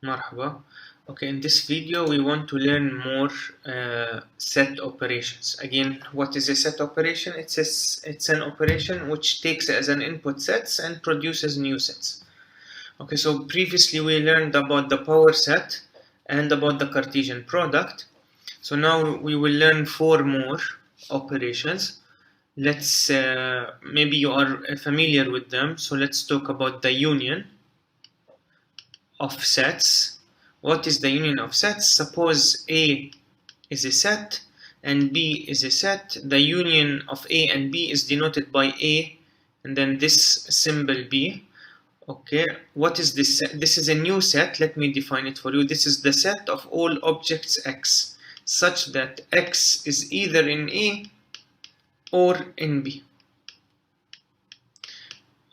Marhaba. Okay, in this video we want to learn more set operations. Again, what is a set operation? It's an operation which takes as an input sets and produces new sets. Okay, so previously we learned about the power set and about the Cartesian product. So now we will learn 4 more operations. Let's maybe you are familiar with them. So let's talk about the union of sets. What is the union of sets? Suppose A is a set and B is a set. The union of A and B is denoted by A and then this symbol B. Okay, what is this set? This is a new set. Let me define it for you. This is the set of all objects X, such that X is either in A or in B.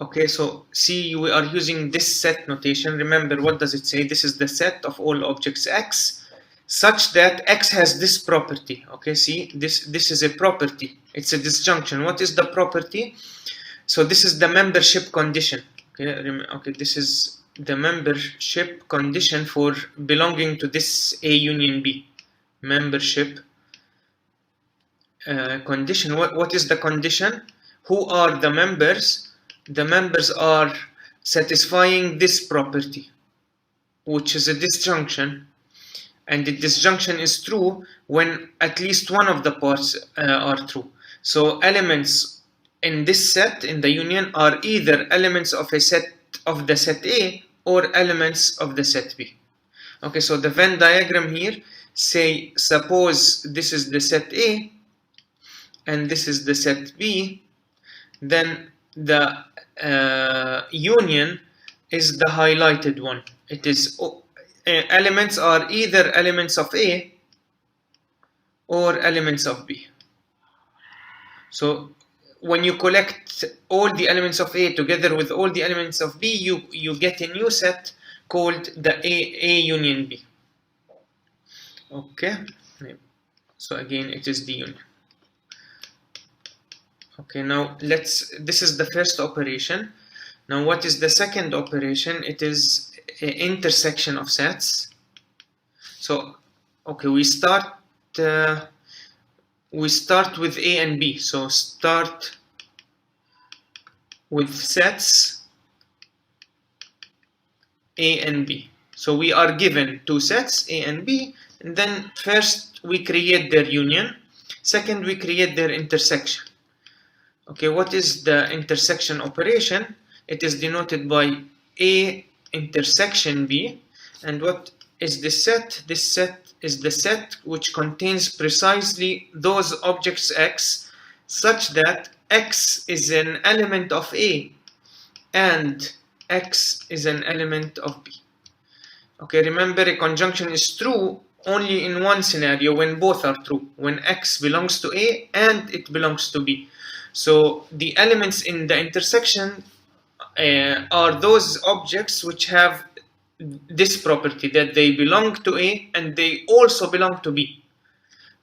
Okay, so see, we are using this set notation. Remember, what does it say? This is the set of all objects X, such that X has this property. Okay, see, this is a property. It's a disjunction. What is the property? So this is the membership condition. Okay, this is the membership condition for belonging to this A union B. Membership condition. What is the condition? Who are the members? The members are satisfying this property, which is a disjunction, and the disjunction is true when at least one of the parts are true. So elements in this set, in the union, are either elements of a set of the set A or elements of the set B. Okay, so the Venn diagram here, suppose this is the set A and this is the set B, then the union is the highlighted one. It is elements are either elements of A or elements of B. So when you collect all the elements of A together with all the elements of B, you get a new set called the A union B. Okay, so again it is the union. Okay, now this is the first operation. Now what is the second operation? It is an intersection of sets. So okay, we start with A and B. So start with sets A and B. So we are given two sets A and B, and then first we create their union, second we create their intersection. Okay, what is the intersection operation? It is denoted by A intersection B. And what is this set? This set is the set which contains precisely those objects X, such that X is an element of A and X is an element of B. Okay, remember, a conjunction is true only in one scenario, when both are true, when X belongs to A and it belongs to B. So the elements in the intersection are those objects which have this property, that they belong to A and they also belong to B.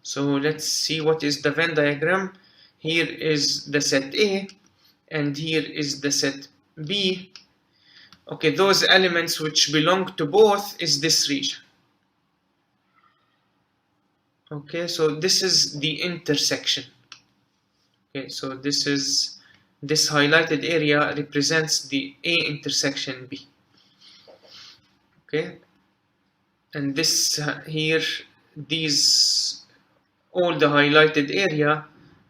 So let's see what is the Venn diagram. Here is the set A and here is the set B. Okay, those elements which belong to both is this region. Okay, so this is the intersection. Okay, so this highlighted area represents the A intersection B. Okay, and this here, all the highlighted area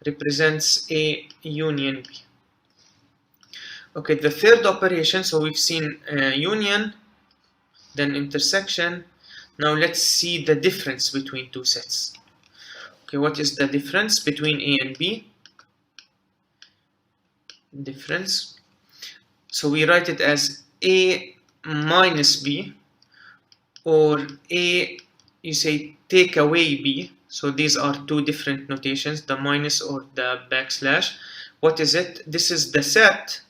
represents A union B. Okay, the third operation, so we've seen union, then intersection. Now let's see the difference between two sets. Okay, what is the difference between A and B? Difference. So we write it as A minus B, or A, you say take away B. So these are two different notations, the minus or the backslash. What is it? This is the set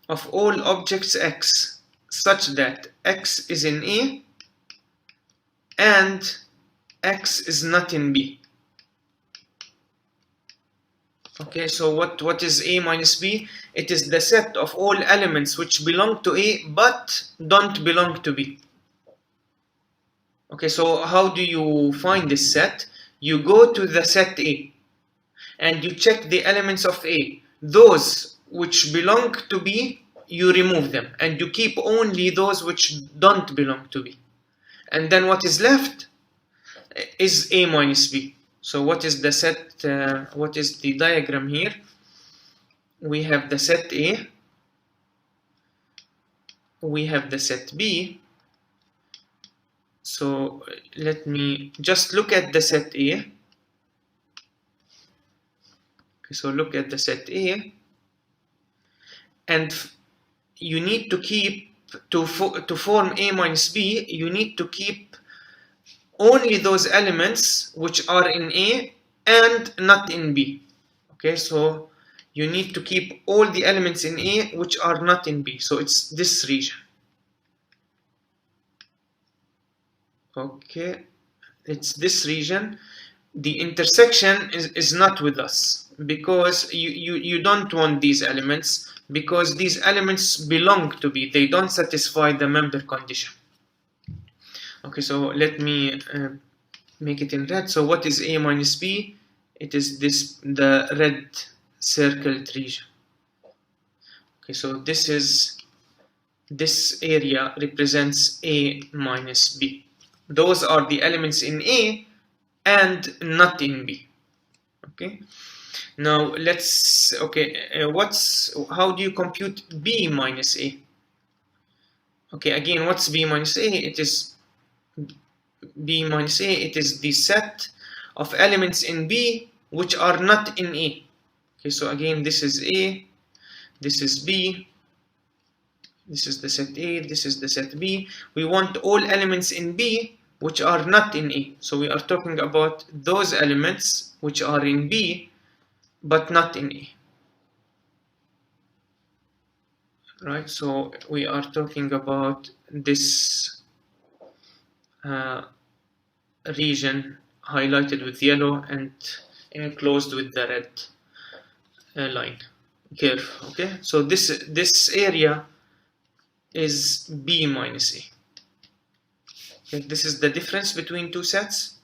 of all objects X, such that X is in A and X is not in B. Okay, so what is A minus B? It is the set of all elements which belong to A but don't belong to B. Okay, so how do you find this set? You go to the set A and you check the elements of A. Those which belong to B, you remove them and you keep only those which don't belong to B. And then what is left is A minus B. So what is the set, what is the diagram here? We have the set A, we have the set B. So let me just look at the set A. Okay, so look at the set A, and you need to keep, to form A minus B, you need to keep only those elements which are in A and not in B. Okay, so you need to keep all the elements in A which are not in B. So it's this region. Okay, it's this region. The intersection is not with us because you don't want these elements, because these elements belong to B. They don't satisfy the member condition. Okay, so let me make it in red. So what is A minus B? It is this, the red circled region. Okay, so this area represents A minus B. Those are the elements in A and not in B. Okay, now let's, how do you compute B minus A? Okay, again, what's B minus A? It is B minus A, it is the set of elements in B which are not in A. Okay, so again, this is A, this is B, this is the set A, this is the set B. We want all elements in B which are not in A. So we are talking about those elements which are in B but not in A. Right, so we are talking about this region highlighted with yellow and enclosed with the red line curve. Okay, so this area is B minus A. Okay, this is the difference between two sets.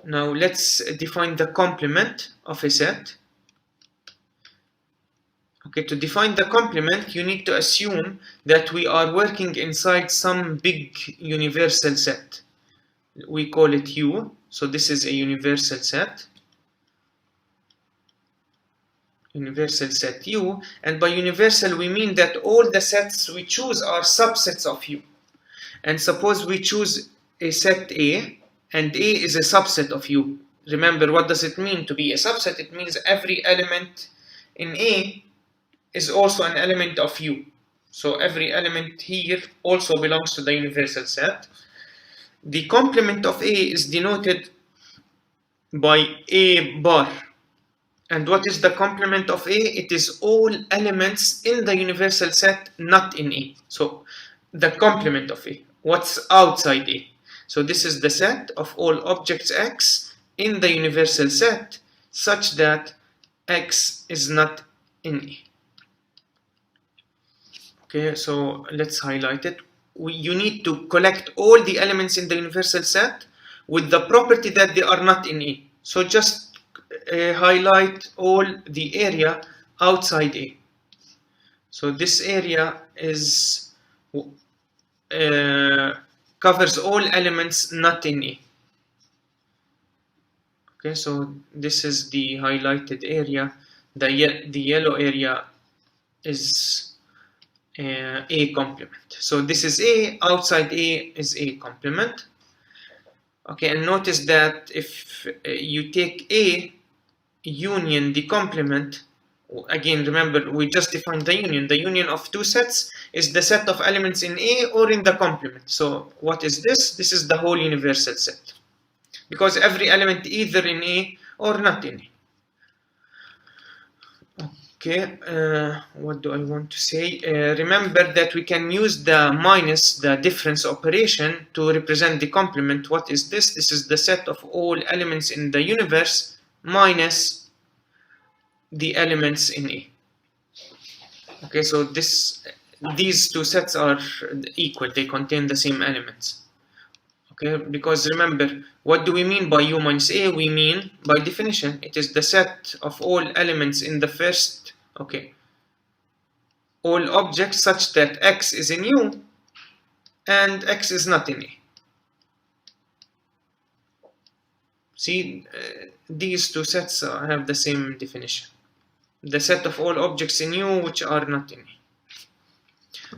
Now let's define the complement of a set. Okay, to define the complement, you need to assume that we are working inside some big universal set. We call it U. So this is a universal set. Universal set U. And by universal, we mean that all the sets we choose are subsets of U. And suppose we choose a set A, and A is a subset of U. Remember, what does it mean to be a subset? It means every element in A is also an element of U. So every element here also belongs to the universal set. The complement of A is denoted by A bar. And what is the complement of A? It is all elements in the universal set not in A. So the complement of A, what's outside A. So this is the set of all objects X in the universal set such that X is not in A. Okay, so let's highlight it. You need to collect all the elements in the universal set with the property that they are not in A. So just highlight all the area outside A. So this area is covers all elements not in A. Okay, so this is the highlighted area. The yellow area is A complement. So this is A, outside A is A complement. Okay, and notice that if you take A union the complement, again remember we just defined the union. The union of two sets is the set of elements in A or in the complement. So what is this? This is the whole universal set, because every element either in A or not in A. Okay, what do I want to say? Remember that we can use the minus, the difference operation, to represent the complement. What is this? This is the set of all elements in the universe minus the elements in A. Okay, so these two sets are equal. They contain the same elements. Okay, because remember, what do we mean by U minus A? We mean, by definition, it is the set of all elements in the first, okay, all objects such that X is in U and X is not in A. See, these two sets have the same definition. The set of all objects in U which are not in A.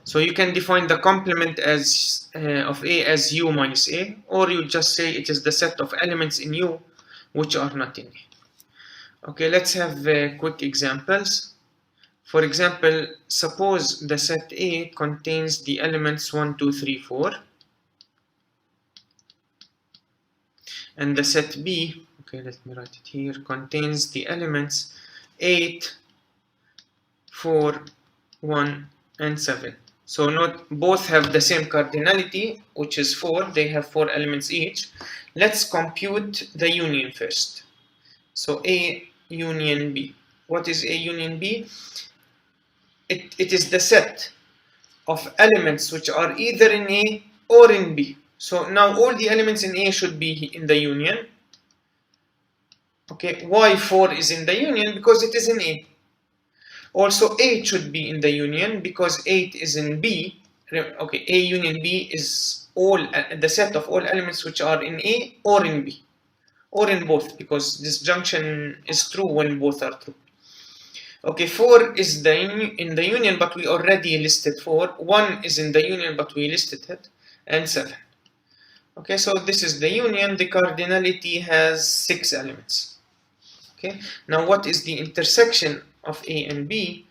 So you can define the complement as of A as U minus A, or you just say it is the set of elements in U which are not in A. Okay, let's have quick examples. For example, suppose the set A contains the elements 1, 2, 3, 4, and the set B, okay, let me write it here, contains the elements 8, 4, 1, and 7. So not both have the same cardinality, which is 4. They have 4 elements each. Let's compute the union first. So A union B. What is A union B? It is the set of elements which are either in A or in B. So now all the elements in A should be in the union. Okay, why 4 is in the union? Because it is in A. Also 8 should be in the union because 8 is in B. Okay, A union B is all the set of all elements which are in A or in B, or in both, because disjunction is true when both are true. Okay, 4 is in the union, but we already listed 4. 1 is in the union, but we listed it, and 7. Okay, so this is the union. The cardinality has 6 elements. Okay, now what is the intersection of A and B?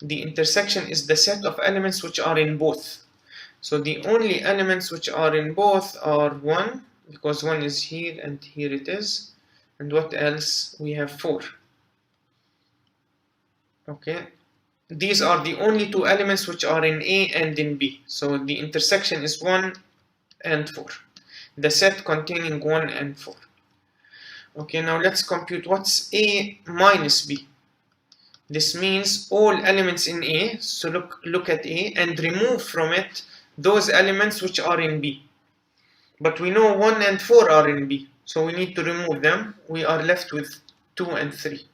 The intersection is the set of elements which are in both. So the only elements which are in both are 1, because 1 is here and here it is. And what else? We have 4. Okay, these are the only 2 elements which are in A and in B. So the intersection is 1 and 4. The set containing 1 and 4. Okay, now let's compute what's A minus B. This means all elements in A, so look at A and remove from it those elements which are in B. But we know 1 and 4 are in B, so we need to remove them. We are left with 2 and 3.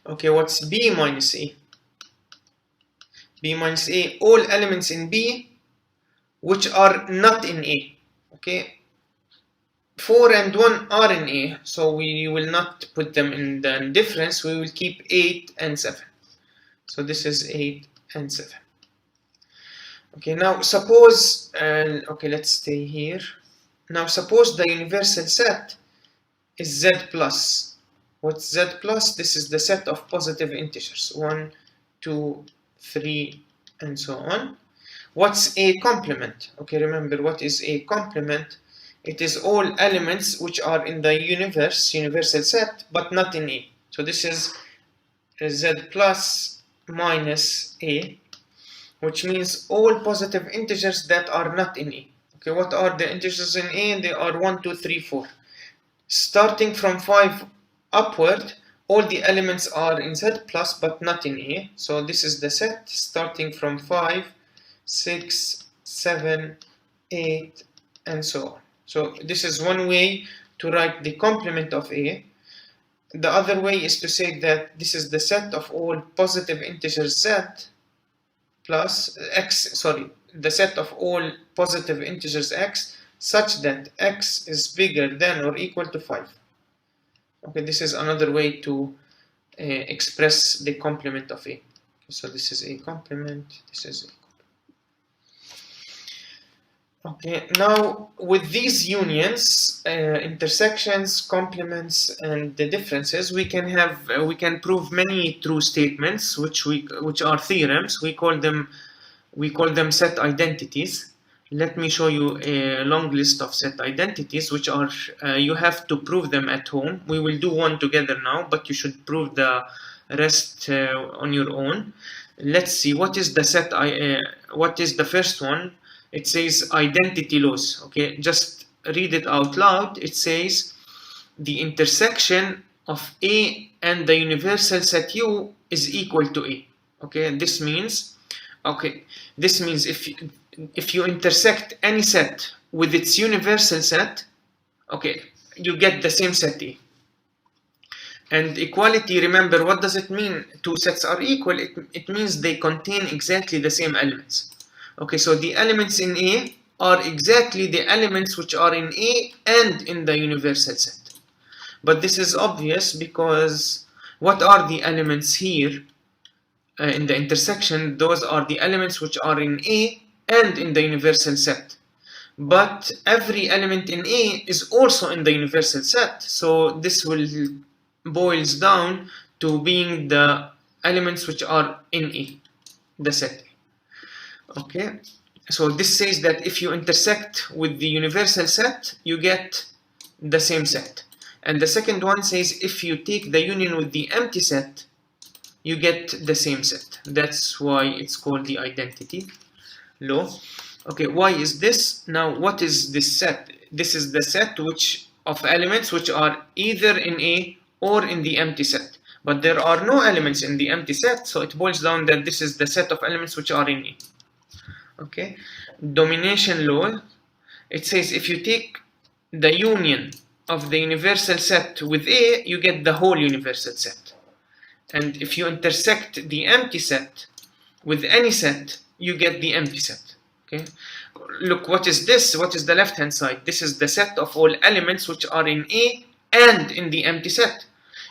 Okay, what's B minus A? B minus A, all elements in B which are not in A. Okay, 4 and 1 are in A, so we will not put them in the difference. We will keep 8 and 7. So this is 8 and 7. Okay, now suppose, okay, let's stay here. Now suppose the universal set is Z plus. What's Z plus? This is the set of positive integers, 1, 2, 3, and so on. What's A complement? Okay, remember what is A complement? It is all elements which are in the universal set, but not in A. So this is Z plus minus A, which means all positive integers that are not in A. Okay, what are the integers in A? They are 1, 2, 3, 4. Starting from 5 upward, all the elements are in Z plus, but not in A. So this is the set starting from 5, 6, 7, 8, and so on. So this is one way to write the complement of A. The other way is to say that this is the set of all positive integers Z plus X, sorry, the set of all positive integers X such that X is bigger than or equal to 5. Okay, this is another way to express the complement of A. So this is A complement, this is A. Okay, now with these unions, intersections, complements, and the differences, we can prove many true statements, which are theorems. We call them set identities. Let me show you a long list of set identities, which are you have to prove them at home. We will do one together now, but you should prove the rest on your own. Let's see what is the set. What is the first one? It says identity laws. Okay, just read it out loud. It says the intersection of A and the universal set U is equal to A. Okay, this means Okay, this means if you intersect any set with its universal set, okay, you get the same set A. And equality, remember, what does it mean? Two sets are equal. It means they contain exactly the same elements. Okay, so the elements in A are exactly the elements which are in A and in the universal set. But this is obvious because what are the elements here in the intersection? Those are the elements which are in A and in the universal set. But every element in A is also in the universal set. So this will boils down to being the elements which are in A, the set A. Okay, so this says that if you intersect with the universal set, you get the same set. And the second one says if you take the union with the empty set, you get the same set. That's why it's called the identity law. Okay, why is this? Now, what is this set? This is the set of elements which are either in A or in the empty set. But there are no elements in the empty set, so it boils down that this is the set of elements which are in A. Okay, domination law, it says if you take the union of the universal set with A, you get the whole universal set. And if you intersect the empty set with any set, you get the empty set. Okay, look, what is this? What is the left hand side? This is the set of all elements which are in A and in the empty set.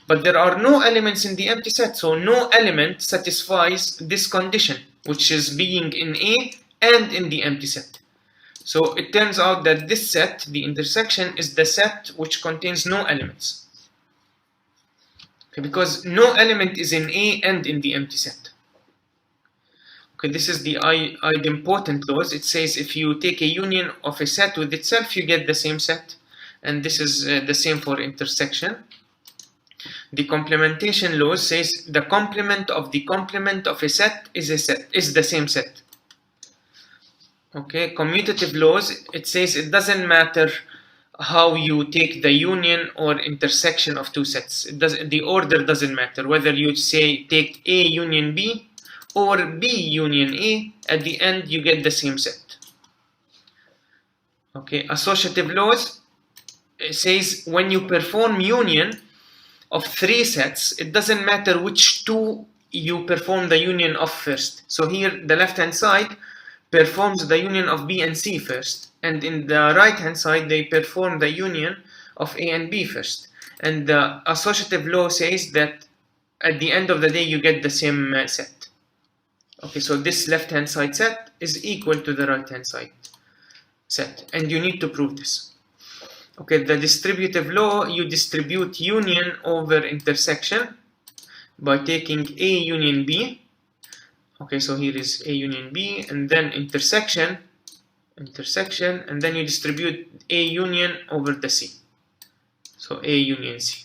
But there are no elements in the empty set, so no element satisfies this condition, which is being in A and in the empty set. So it turns out that this set, the intersection, is the set which contains no elements. Okay, because no element is in A and in the empty set. Okay, this is the idempotent laws. It says if you take a union of a set with itself, you get the same set. And this is the same for intersection. The complementation law says the complement of the complement of a set is the same set. Okay, commutative laws, it says it doesn't matter how you take the union or intersection of two sets. The order doesn't matter. Whether you say take A union B or B union A, at the end you get the same set. Okay, associative laws, it says when you perform union of three sets, it doesn't matter which two you perform the union of first. So here the left hand side performs the union of B and C first, and in the right hand side they perform the union of A and B first. And the associative law says that at the end of the day you get the same set. Okay, so this left hand side set is equal to the right hand side set, and you need to prove this. Okay, the distributive law, you distribute union over intersection by taking A union B. Okay, so here is A union B, and then intersection, and then you distribute A union over the C. So A union C.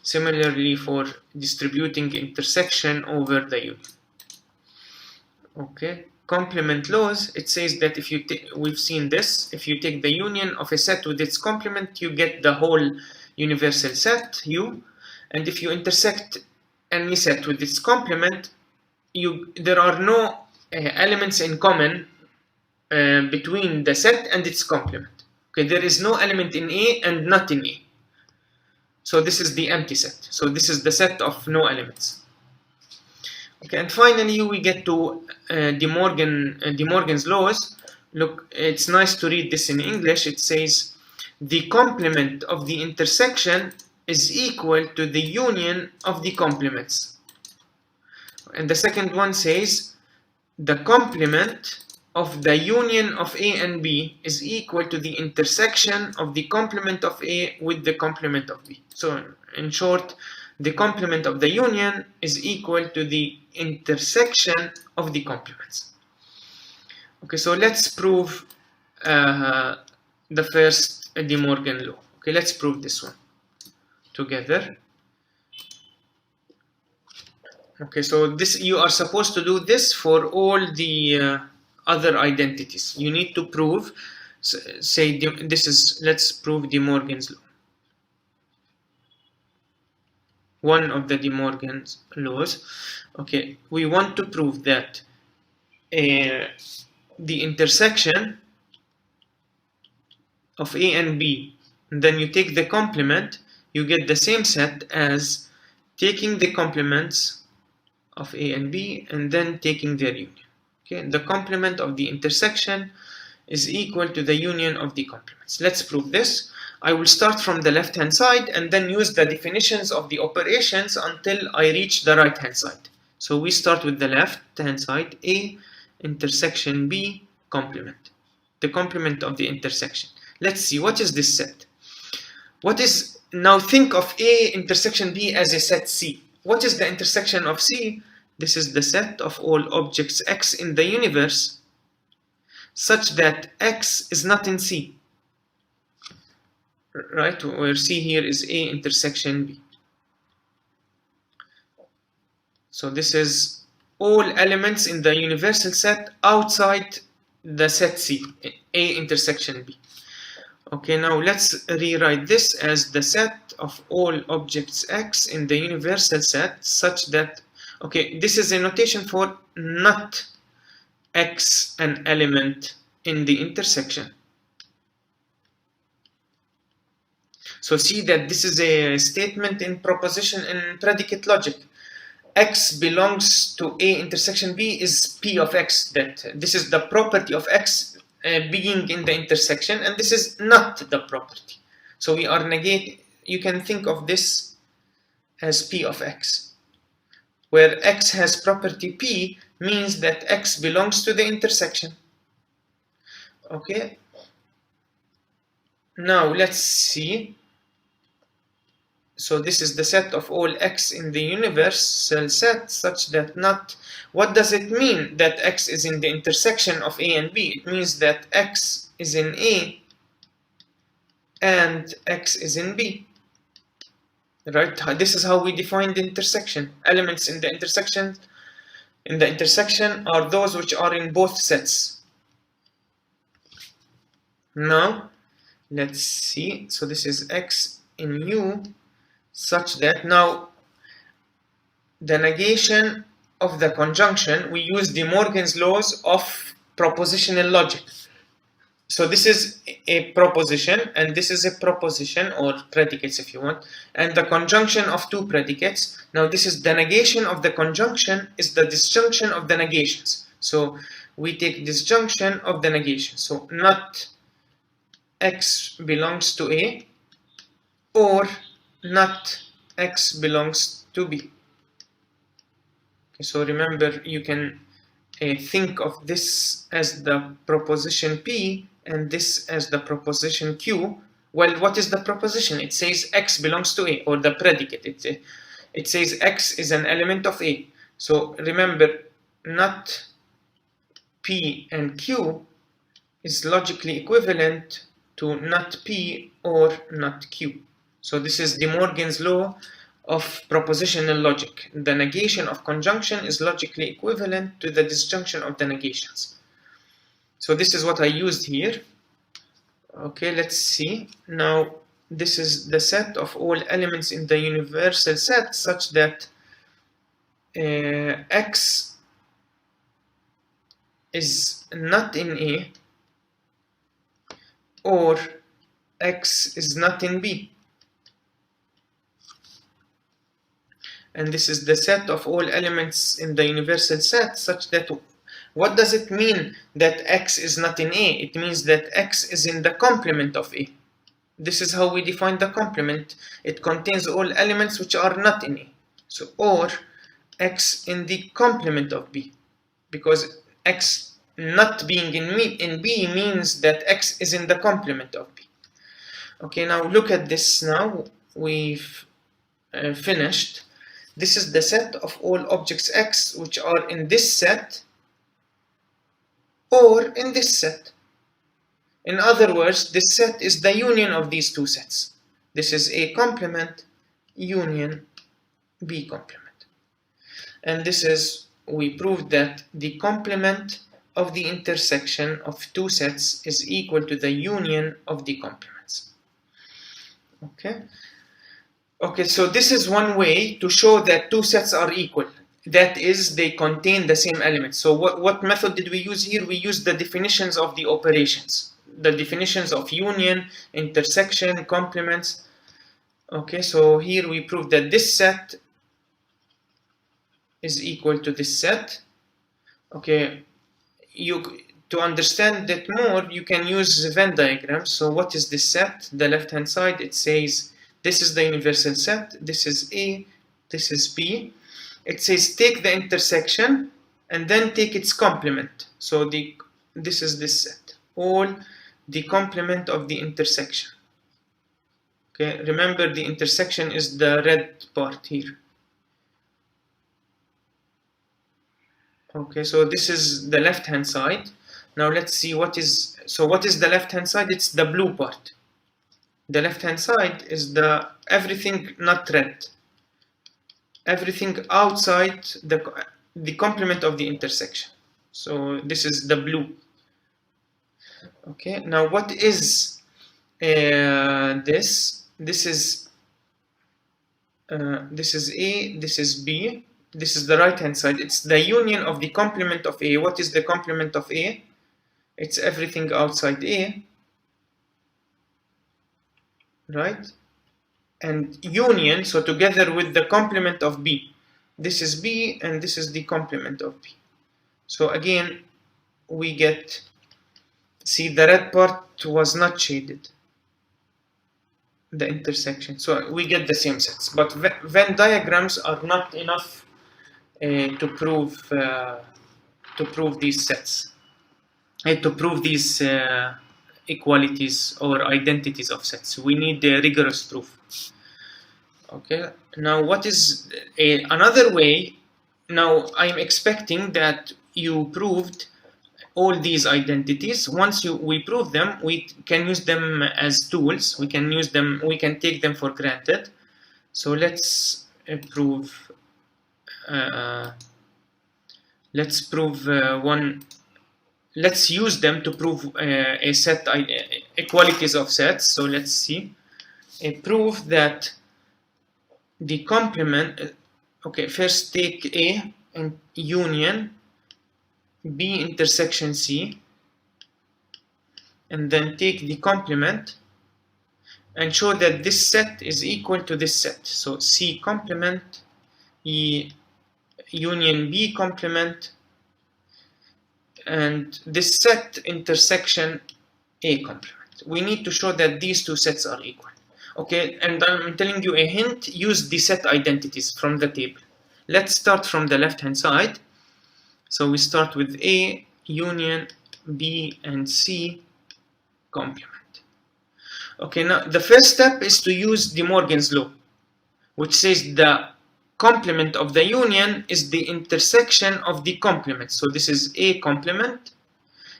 Similarly for distributing intersection over the union. Okay, complement laws, it says that if you we've seen this, if you take the union of a set with its complement, you get the whole universal set U, and if you intersect any set with its complement, there are no elements in common between the set and its complement. Okay, there is no element in A and not in A. So this is the empty set. So this is the set of no elements. Okay, and finally we get to De Morgan's laws. Look, it's nice to read this in English. It says the complement of the intersection is equal to the union of the complements. And the second one says the complement of the union of A and B is equal to the intersection of the complement of A with the complement of B. So in short, the complement of the union is equal to the intersection of the complements. Okay, so let's prove the first De Morgan law. Okay, let's prove this one together. Okay, so this, you are supposed to do this for all the other identities. You need to prove, say this is, let's prove De Morgan's law. One of the De Morgan's laws. Okay, we want to prove that the intersection of A and B, and then you take the complement, you get the same set as taking the complements of A and B and then taking their union. Okay, the complement of the intersection is equal to the union of the complements. Let's prove this. I will start from the left hand side and then use the definitions of the operations until I reach the right hand side. So we start with the left hand side, A intersection B complement, the complement of the intersection. Let's see, what is this set? Now think of A intersection B as a set C. What is the intersection of C? This is the set of all objects X in the universe such that X is not in C. Right, where C here is A intersection B. So this is all elements in the universal set outside the set C, A intersection B. Okay, now let's rewrite this as the set of all objects X in the universal set such that, okay, this is a notation for not X an element in the intersection. So see that this is a statement in proposition in predicate logic. X belongs to A intersection B is P of X, that this is the property of X being in the intersection, and this is not the property. So we are you can think of this as P of X, where X has property P means that X belongs to the intersection. Okay, now let's see. So this is the set of all X in the universal set such that not, what does it mean that X is in the intersection of A and B? It means that X is in A and X is in B. Right? This is how we define the intersection. Elements in the intersection are those which are in both sets. Now let's see. So this is X in U such that now the negation of the conjunction, we use De Morgan's laws of propositional logic. So this is a proposition and this is a proposition, or predicates if you want, and the conjunction of two predicates. Now this is the negation of the conjunction is the disjunction of the negations. So we take disjunction of the negation. So not X belongs to A or not X belongs to B. Okay, so remember, you can think of this as the proposition P and this as the proposition Q. Well, what is the proposition? It says X belongs to A, or the predicate. It says X is an element of A. So remember, not P and Q is logically equivalent to not P or not Q. So this is De Morgan's law of propositional logic. The negation of conjunction is logically equivalent to the disjunction of the negations. So this is what I used here. Okay, let's see. Now this is the set of all elements in the universal set such that X is not in A or X is not in B. And this is the set of all elements in the universal set such that, what does it mean that X is not in A? It means that X is in the complement of A. This is how we define the complement. It contains all elements which are not in A. So, or X in the complement of B, because X not being in B means that X is in the complement of B. Okay, now look at this. Now we've finished. This is the set of all objects X which are in this set or in this set. In other words, this set is the union of these two sets. This is A complement union B complement. And this is, we proved that the complement of the intersection of two sets is equal to the union of the complements. Okay. Okay, so this is one way to show that two sets are equal. that is, they contain the same elements. So what method did we use here? We used the definitions of the operations, the definitions of union, intersection, complements. Okay, so here we prove that this set is equal to this set. Okay, to understand that more, you can use Venn diagrams. So what is this set? The left hand side, it says this is the universal set, this is A, this is B. It says take the intersection and then take its complement. So this is this set, all the complement of the intersection. Okay, remember the intersection is the red part here. Okay, so this is the left hand side. Now let's see what is the left hand side? It's the blue part. The left hand side is the everything not red. Everything outside the complement of the intersection. So this is the blue. Okay, now what is this? This is A, this is B, this is the right hand side. It's the union of the complement of A. What is the complement of A? It's everything outside A, right? And union, so together with the complement of B. This is B and this is the complement of B. So again, we get, see, the red part was not shaded, the intersection. So we get the same sets. But Venn diagrams are not enough to prove these sets, to prove these equalities or identities of sets. We need a rigorous proof. Okay, now what is another way? Now I'm expecting that you proved all these identities. Once we prove them, we can use them as tools. We can use them, we can take them for granted. So let's prove one. Let's use them to prove a set equalities of sets. So let's see. Prove that the complement. Okay, first take A and union B intersection C, and then take the complement and show that this set is equal to this set. So C complement, E union B complement, and this set intersection A complement. We need to show that these two sets are equal. Okay, and I'm telling you a hint, use the set identities from the table. Let's start from the left hand side. So we start with A union B and C complement. Okay, now the first step is to use De Morgan's law, which says the complement of the union is the intersection of the complement. So this is A complement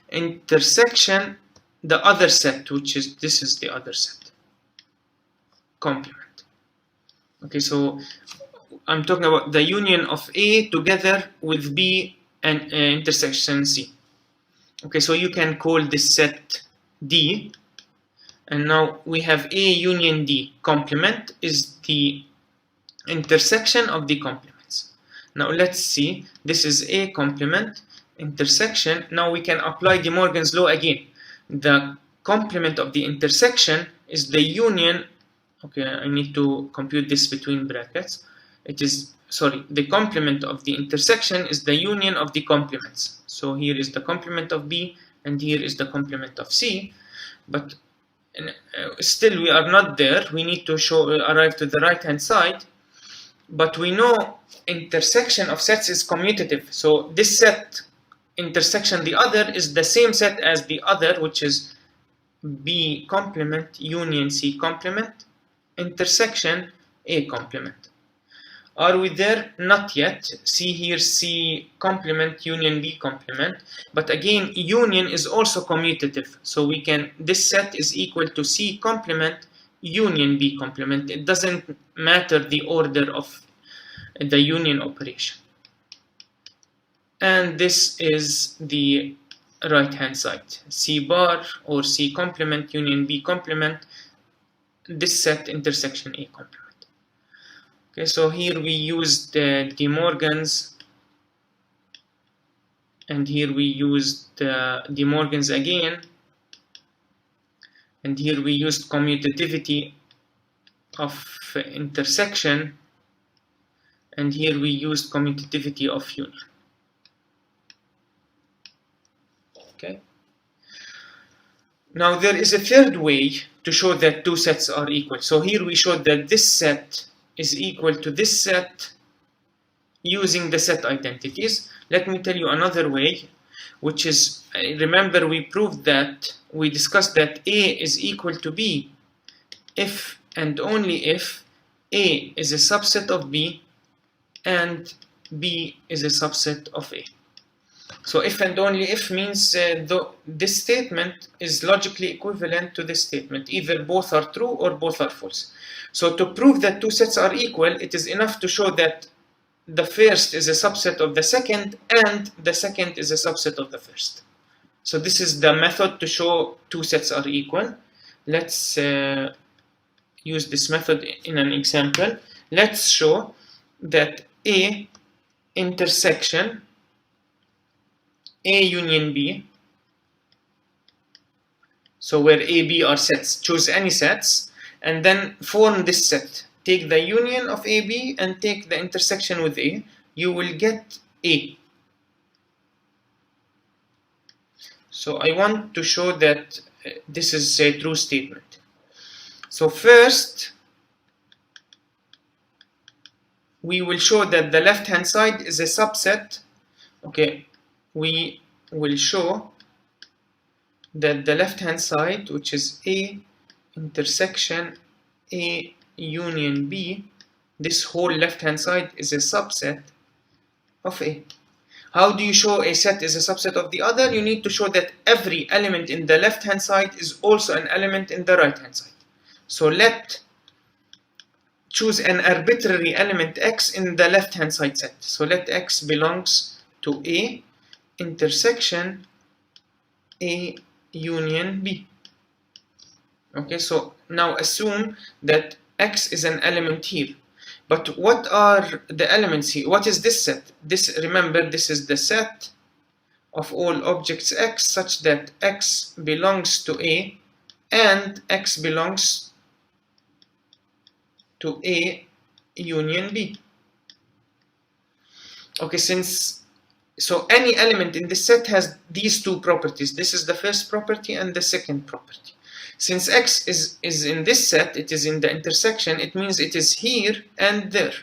intersection the other set, which is this is the other set complement. Okay, so I'm talking about the union of A together with B and intersection C. Okay, so you can call this set D, and now we have A union D complement is the intersection of the complements. Now let's see, this is A complement intersection. Now we can apply De Morgan's law again. The complement of the intersection is the union. Okay, I need to compute this between brackets. It is, sorry, the complement of the intersection is the union of the complements. So here is the complement of B and here is the complement of C. But still we are not there. We need to arrive to the right hand side. But we know intersection of sets is commutative. So this set intersection the other is the same set as the other, which is B complement union C complement intersection A complement. Are we there? Not yet. See here C complement union B complement, but again union is also commutative, so we can, this set is equal to C complement union B complement. It doesn't matter the order of the union operation. And this is the right hand side, C bar or C complement union B complement, this set intersection A complement. Okay, so here we used De Morgan's, and here we used De Morgan's again, and here we used commutativity of intersection, and here we used commutativity of union. Okay. Now there is a third way to show that two sets are equal. So here we showed that this set is equal to this set using the set identities. Let me tell you another way, which is, remember we proved that, we discussed that A is equal to B if and only if A is a subset of B and B is a subset of A. So if and only if means this statement is logically equivalent to this statement. Either both are true or both are false. So to prove that two sets are equal, it is enough to show that the first is a subset of the second and the second is a subset of the first. So this is the method to show two sets are equal. Let's use this method in an example. Let's show that A intersection A union B, so where A, B are sets, choose any sets and then form this set. Take the union of A, B and take the intersection with A, you will get A. So I want to show that this is a true statement. So first, we will show that the left hand side is a subset. Okay, we will show that the left hand side, which is A intersection A union B, this whole left hand side is a subset of A. How do you show a set is a subset of the other? You need to show that every element in the left hand side is also an element in the right hand side. So choose an arbitrary element X in the left hand side set. So let X belongs to A intersection A union B. Okay, so now assume that X is an element here. But what are the elements here? What is this set? This, remember, this is the set of all objects X such that X belongs to A and X belongs to A union B. Okay, so any element in this set has these two properties. This is the first property and the second property. Since X is in this set, it is in the intersection, it means it is here and there.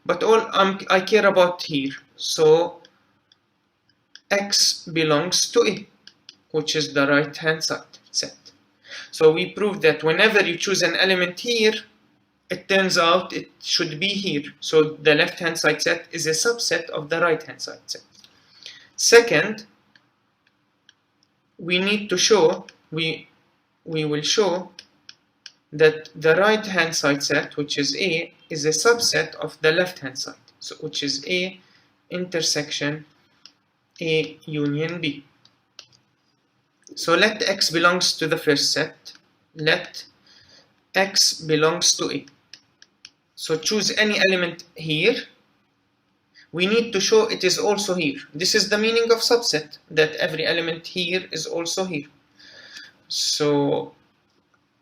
But all I care about here. So X belongs to A, which is the right hand side set. So we proved that whenever you choose an element here, it turns out it should be here. So the left hand side set is a subset of the right hand side set. Second, we need to show, we will show that the right hand side set, which is A, is a subset of the left hand side, so which is A intersection A union B. So let X belongs to the first set, let X belongs to A. So choose any element here. We need to show it is also here. This is the meaning of subset, that every element here is also here. So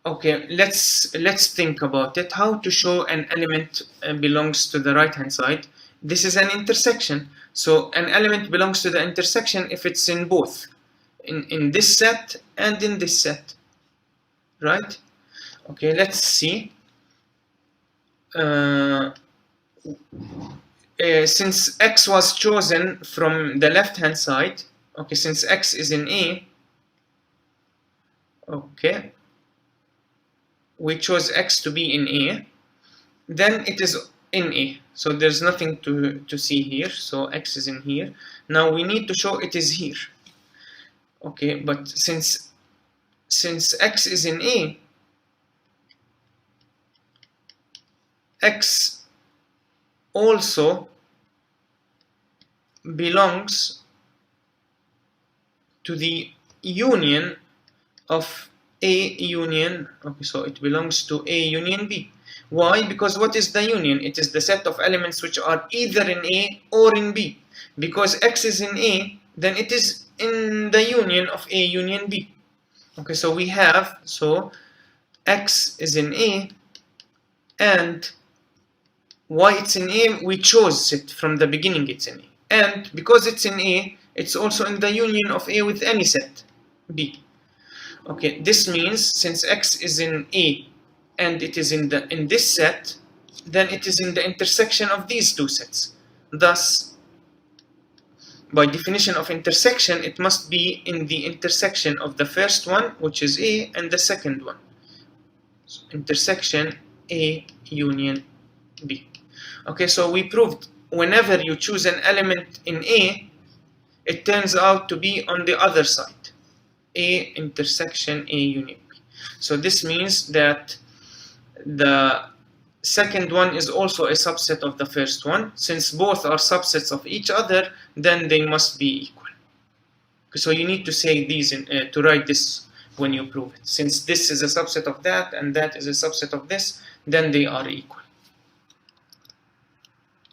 okay, let's think about it. How to show an element belongs to the right hand side? This is an intersection, so an element belongs to the intersection if it's in both, in this set and in this set, right? Okay, let's see. Since X was chosen from the left hand side, okay, since X is in A, okay, we chose X to be in A, then it is in A, so there's nothing to see here, so X is in here. Now we need to show it is here. Okay, but since X is in A, X also belongs to the union of A union, okay, so it belongs to A union B. Why? Because what is the union? It is the set of elements which are either in A or in B. Because X is in A, then it is in the union of A union B. Okay, so we have, so X is in A, and why it's in A, we chose it from the beginning, it's in A. And because it's in A, it's also in the union of A with any set, B. Okay, this means since X is in A and it is in this set, then it is in the intersection of these two sets. Thus, by definition of intersection, it must be in the intersection of the first one, which is A, and the second one. So, intersection A union B. Okay, so we proved whenever you choose an element in A, it turns out to be on the other side. A intersection A union B. So this means that the second one is also a subset of the first one. Since both are subsets of each other, then they must be equal. So you need to say these to write this when you prove it. Since this is a subset of that and that is a subset of this, then they are equal.